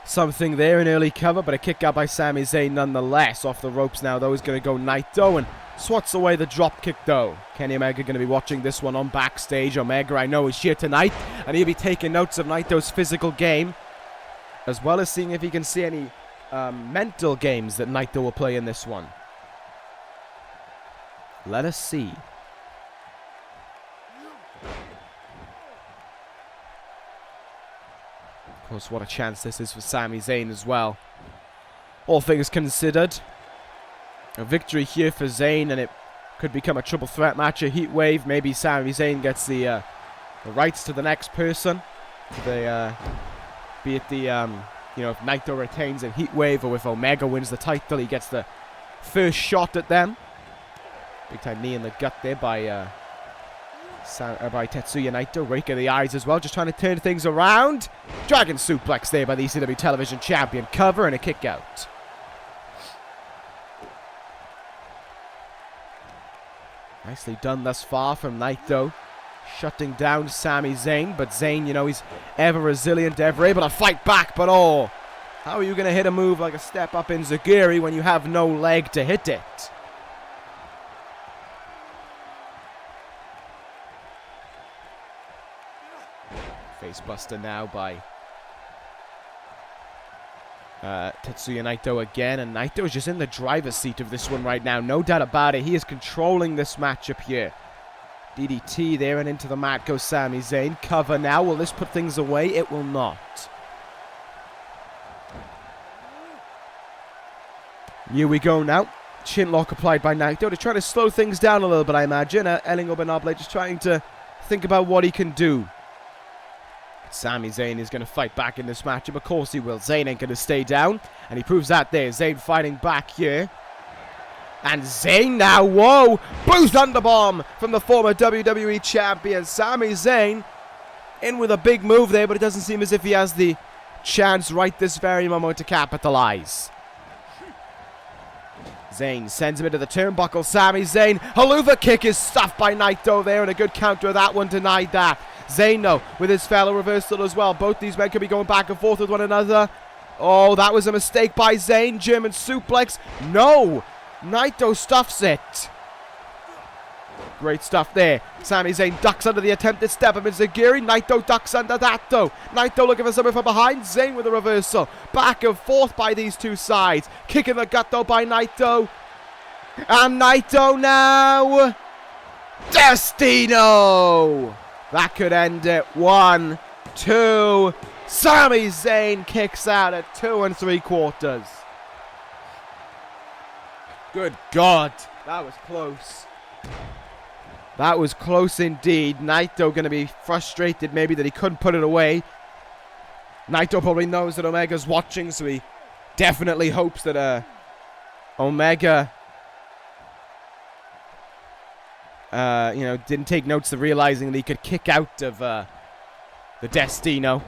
Speaker 1: something there, an early cover, but a kick out by Sami Zayn nonetheless. Off the ropes now, though, is going to go Naito and swats away the drop kick, though. Kenny Omega going to be watching this one on backstage. Omega, I know, is here tonight, and he'll be taking notes of Naito's physical game, as well as seeing if he can see any mental games that Naito will play in this one. Let us see. Of course, what a chance this is for Sami Zayn as well. All things considered, a victory here for Zayn, and it could become a triple threat match, a heat wave. Maybe Sami Zayn gets the rights to the next person. Be it the, if Naito retains a heat wave, or if Omega wins the title, he gets the first shot at them. Big time knee in the gut there by Tetsuya Naito. Rake of the eyes as well, just trying to turn things around. Dragon suplex there by the ECW television champion. Cover and a kick out. Nicely done thus far from Naito. Shutting down Sami Zayn, but Zayn, he's ever resilient, ever able to fight back, but how are you going to hit a move like a step up in Zagiri when you have no leg to hit it? Facebuster now by Tetsuya Naito again, and Naito is just in the driver's seat of this one right now, no doubt about it. He is controlling this matchup here. DDT there, and into the mat goes Sami Zayn. Cover now. Will this put things away? It will not. Here we go now. Chin lock applied by Naito to try to slow things down a little bit, I imagine. Elingo Benoble just trying to think about what he can do. Sami Zayn is going to fight back in this matchup. Of course he will. Zayn ain't going to stay down, and he proves that there. Zayn fighting back here. And Zayn now, whoa! Blue Thunderbomb from the former WWE champion. Sami Zayn in with a big move there, but it doesn't seem as if he has the chance right this very moment to capitalize. Zayn sends him into the turnbuckle. Sami Zayn, haluva kick is stuffed by Naito there, and a good counter of that one denied that. Zayn, though, with his fellow reversal as well. Both these men could be going back and forth with one another. Oh, that was a mistake by Zayn. German suplex. No! Naito stuffs it. Great stuff there. Sami Zayn ducks under the attempted step up in Zagiri. Naito ducks under that, though. Naito looking for something from behind. Zayn with a reversal. Back and forth by these two sides. Kick in the gut, though, by Naito. And Naito now. Destino! That could end it. 1, 2. Sami Zayn kicks out at 2 3/4. Good God. That was close. That was close indeed. Naito going to be frustrated maybe that he couldn't put it away. Naito probably knows that Omega's watching, so he definitely hopes that Omega didn't take notes of realizing that he could kick out of the Destino.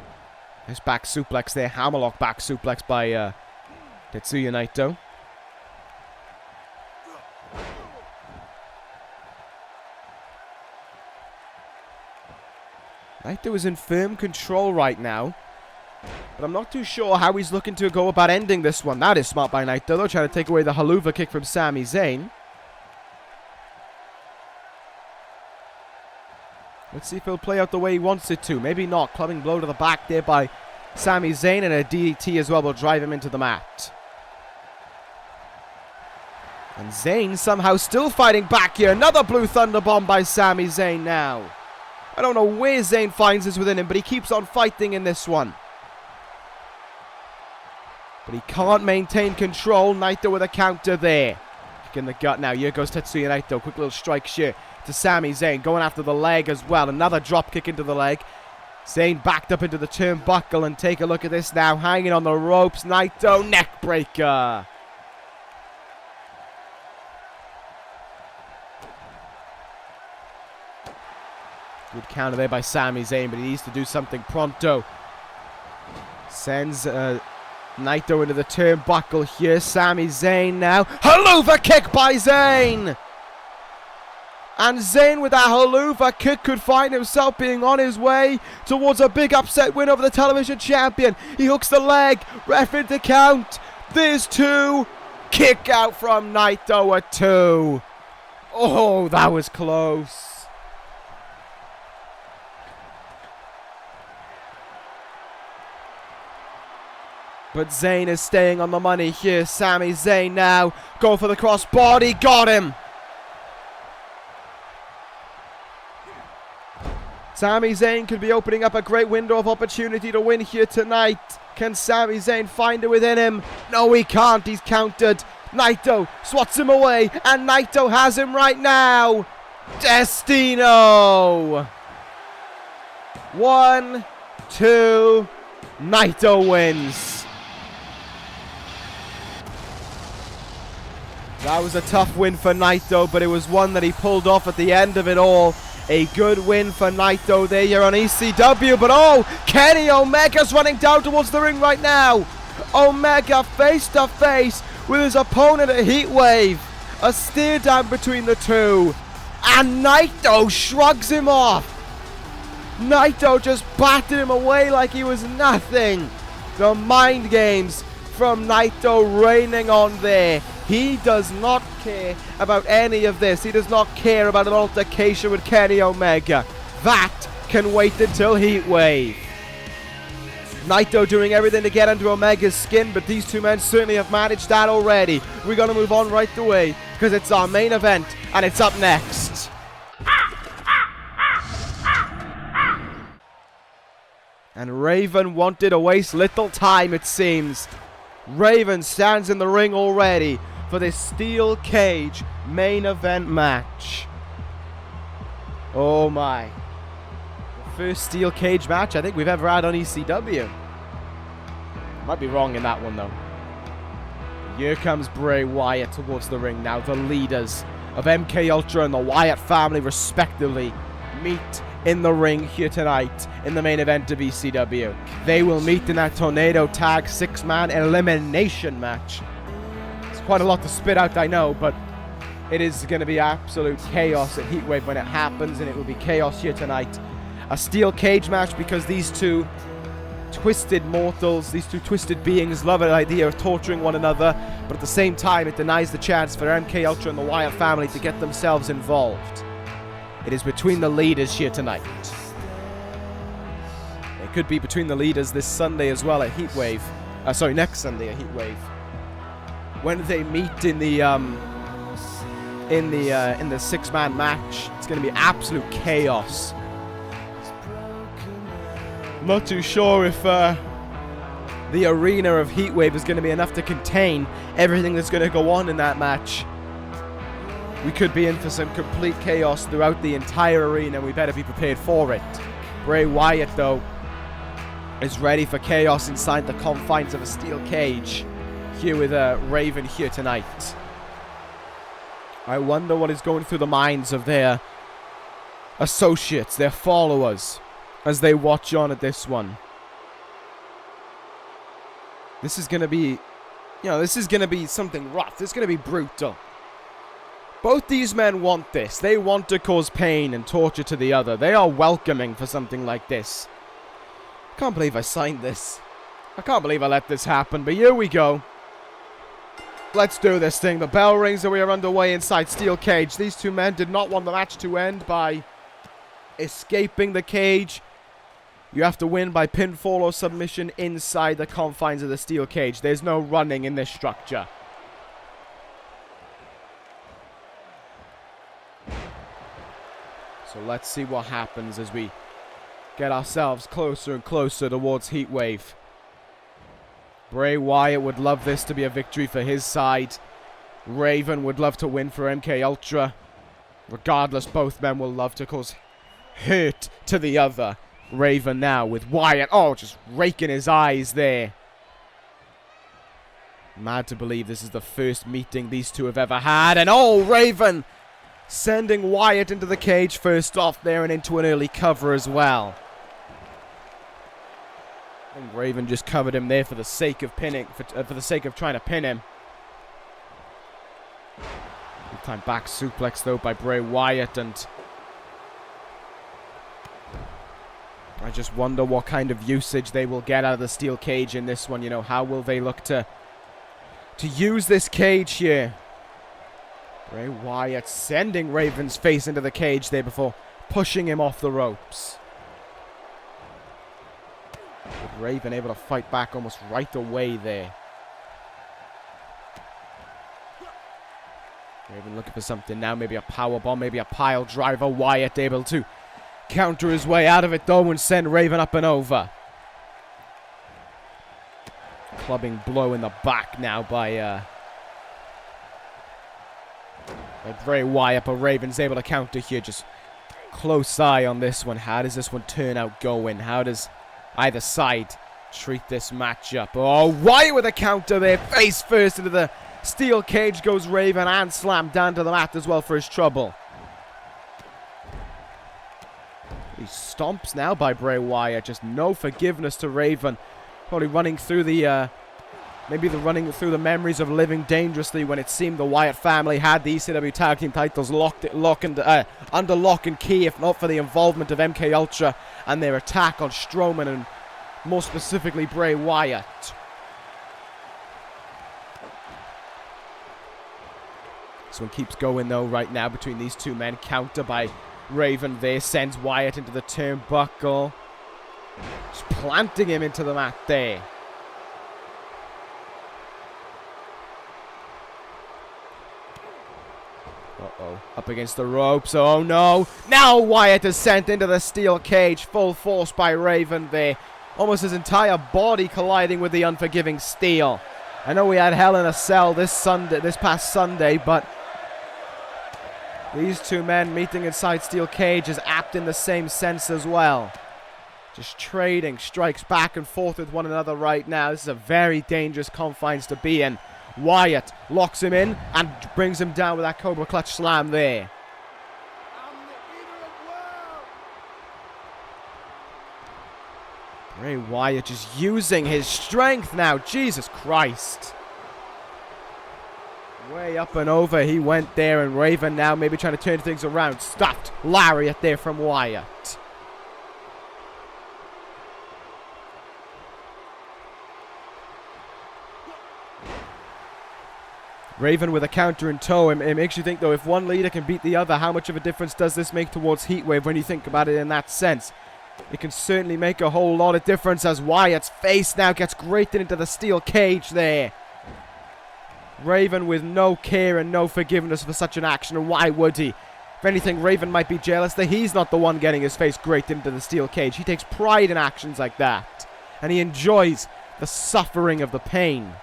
Speaker 1: Nice back suplex there. Hammerlock back suplex by Tetsuya Naito. Naito is in firm control right now, but I'm not too sure how he's looking to go about ending this one. That is smart by Naito, though, trying to take away the haluva kick from Sami Zayn. Let's see if he'll play out the way he wants it to. Maybe not. Clubbing blow to the back there by Sami Zayn, and a DDT as well will drive him into the mat. And Zayn somehow still fighting back here. Another blue thunder bomb by Sami Zayn now. I don't know where Zayn finds this within him, but he keeps on fighting in this one. But he can't maintain control. Naito with a counter there. Kick in the gut now. Here goes Tetsuya Naito. Quick little strike here to Sami Zayn. Going after the leg as well. Another drop kick into the leg. Zayn backed up into the turnbuckle, and take a look at this now. Hanging on the ropes. Naito neck breaker. Good counter there by Sami Zayn, but he needs to do something pronto. Sends Naito into the turnbuckle here. Sami Zayn now. Haluva kick by Zayn! And Zayn with that haluva kick could find himself being on his way towards a big upset win over the television champion. He hooks the leg. Ref into count. There's 2. Kick out from Naito at 2. Oh, that was close. But Zayn is staying on the money here. Sami Zayn now. Go for the crossbody. Got him. Sami Zayn could be opening up a great window of opportunity to win here tonight. Can Sami Zayn find it within him? No, he can't. He's countered. Naito swats him away. And Naito has him right now. Destino. 1, 2. Naito wins. That was a tough win for Naito, but it was one that he pulled off at the end of it all. A good win for Naito there here on ECW, but oh, Kenny Omega's running down towards the ring right now. Omega face to face with his opponent at Heatwave. A stare down between the two. And Naito shrugs him off. Naito just batted him away like he was nothing. The mind games from Naito reigning on there. He does not care about any of this. He does not care about an altercation with Kenny Omega. That can wait until Heatwave. Naito doing everything to get under Omega's skin, but these two men certainly have managed that already. We're going to move on right away because it's our main event and it's up next. And Raven wanted to waste little time, it seems. Raven stands in the ring already for this steel cage main event match. Oh my. The first steel cage match I think we've ever had on ECW. Might be wrong in that one though. Here comes Bray Wyatt towards the ring now. The leaders of MK Ultra and the Wyatt family respectively meet in the ring here tonight in the main event of ECW. They will meet in that Tornado Tag 6-man elimination match. It's quite a lot to spit out, I know, but it is going to be absolute chaos at Heatwave when it happens, and it will be chaos here tonight. A steel cage match because these two twisted mortals, these two twisted beings love an idea of torturing one another, but at the same time it denies the chance for MK Ultra and the Wyatt family to get themselves involved. It is between the leaders here tonight. It could be between the leaders this Sunday as well at Heatwave. Next Sunday at Heatwave. When they meet in the 6-man match, it's going to be absolute chaos. I'm not too sure if the arena of Heatwave is going to be enough to contain everything that's going to go on in that match. We could be in for some complete chaos throughout the entire arena, and we better be prepared for it. Bray Wyatt, though, is ready for chaos inside the confines of a steel cage here with Raven here tonight. I wonder what is going through the minds of their associates, their followers, as they watch on at this one. This is going to be, this is going to be something rough. This is going to be brutal. Both these men want this. They want to cause pain and torture to the other. They are welcoming for something like this. I can't believe I signed this. I can't believe I let this happen, but here we go. Let's do this thing. The bell rings and we are underway inside Steel Cage. These two men did not want the match to end by escaping the cage. You have to win by pinfall or submission inside the confines of the Steel Cage. There's no running in this structure. So let's see what happens as we get ourselves closer and closer towards Heatwave. Bray Wyatt would love this to be a victory for his side. Raven would love to win for MK Ultra. Regardless, both men will love to cause hurt to the other. Raven now with Wyatt. Oh, just raking his eyes there. Mad to believe this is the first meeting these two have ever had. And oh, Raven sending Wyatt into the cage first off there and into an early cover as well. I think Raven just covered him there for the sake of pinning, for the sake of trying to pin him. Big time back suplex though by Bray Wyatt, and I just wonder what kind of usage they will get out of the steel cage in this one. You know, how will they look to use this cage here? Bray Wyatt sending Raven's face into the cage there before pushing him off the ropes. But Raven able to fight back almost right away there. Raven looking for something now, maybe a powerbomb, maybe a pile driver. Wyatt able to counter his way out of it though and send Raven up and over. Clubbing blow in the back now by Bray Wyatt, but Raven's able to counter here. Just close eye on this one. How does this one turn out going? How does either side treat this matchup? Oh, Wyatt with a counter there. Face first into the steel cage goes Raven, and slammed down to the mat as well for his trouble. He stomps now by Bray Wyatt. Just no forgiveness to Raven. Probably running through the running through the memories of living dangerously when it seemed the Wyatt family had the ECW tag team titles under lock and key, if not for the involvement of MK Ultra and their attack on Strowman and more specifically Bray Wyatt. This one keeps going though right now between these two men. Counter by Raven there, sends Wyatt into the turnbuckle. Just planting him into the mat there. Uh-oh. Up against the ropes. Oh no. Now Wyatt is sent into the steel cage. Full force by Raven there. Almost his entire body colliding with the unforgiving steel. I know we had Hell in a Cell this past Sunday, but these two men meeting inside steel cage is apt in the same sense as well. Just trading strikes back and forth with one another right now. This is a very dangerous confines to be in. Wyatt locks him in and brings him down with that Cobra Clutch slam there. Bray Wyatt just using his strength now. Jesus Christ. Way up and over he went there, and Raven now maybe trying to turn things around. Stopped lariat there from Wyatt. Raven with a counter in tow. It makes you think though, if one leader can beat the other, how much of a difference does this make towards Heatwave when you think about it in that sense? It can certainly make a whole lot of difference as Wyatt's face now gets grated into the steel cage there. Raven with no care and no forgiveness for such an action, and why would he? If anything, Raven might be jealous that he's not the one getting his face grated into the steel cage. He takes pride in actions like that, and he enjoys the suffering of the pain.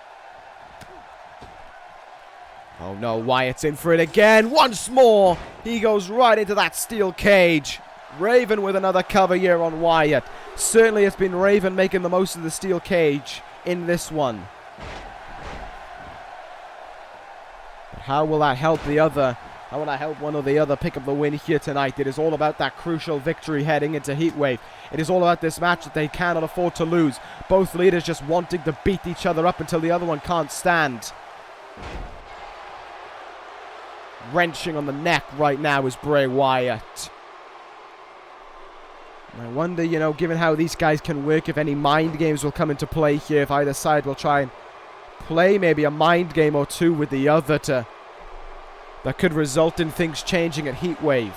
Speaker 1: Oh no, Wyatt's in for it again. Once more, he goes right into that steel cage. Raven with another cover here on Wyatt. Certainly it's been Raven making the most of the steel cage in this one. But how will that help the other? How will that help one or the other pick up the win here tonight? It is all about that crucial victory heading into Heatwave. It is all about this match that they cannot afford to lose. Both leaders just wanting to beat each other up until the other one can't stand. Wrenching on the neck right now is Bray Wyatt. I wonder, you know, given how these guys can work, if any mind games will come into play here. If either side will try and play maybe a mind game or two with the other that could result in things changing at Heatwave.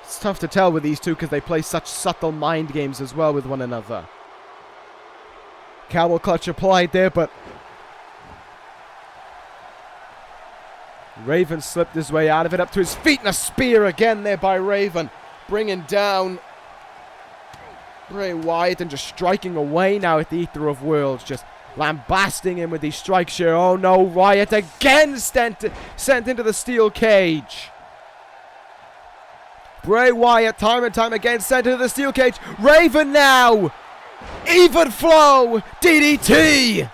Speaker 1: It's tough to tell with these two because they play such subtle mind games as well with one another. Cowboy clutch applied there, but Raven slipped his way out of it, up to his feet, and a spear again there by Raven. Bringing down Bray Wyatt and just striking away now at the Ether of Worlds. Just lambasting him with these strikes here. Oh no, Wyatt again sent into the steel cage. Bray Wyatt time and time again sent into the steel cage. Raven now. Even flow. DDT.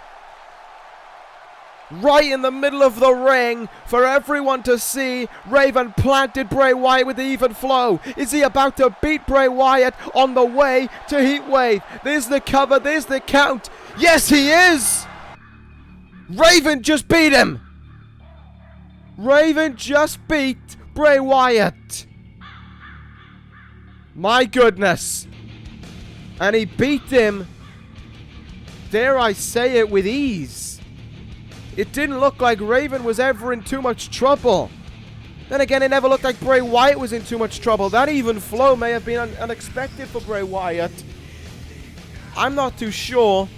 Speaker 1: right in the middle of the ring for everyone to see. Raven planted Bray Wyatt with the even flow. Is he about to beat Bray Wyatt on the way to Heatwave? There's the cover, there's the count. Yes, he is! Raven just beat him! Raven just beat Bray Wyatt. My goodness. And he beat him, dare I say it, with ease. It didn't look like Raven was ever in too much trouble. Then again, it never looked like Bray Wyatt was in too much trouble. That even flow may have been unexpected for Bray Wyatt. I'm not too sure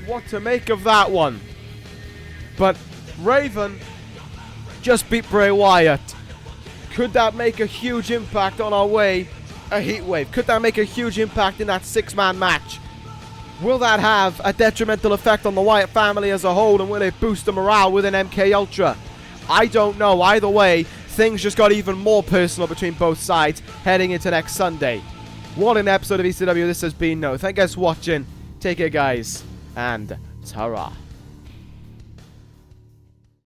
Speaker 1: what to make of that one. But Raven just beat Bray Wyatt. Could that make a huge impact on our way a Heatwave? Could that make a huge impact in that 6-man match? Will that have a detrimental effect on the Wyatt family as a whole, and will it boost the morale within MK Ultra? I don't know. Either way, things just got even more personal between both sides heading into next Sunday. What an episode of ECW this has been. Thank you guys for watching. Take care, guys, and ta-ra.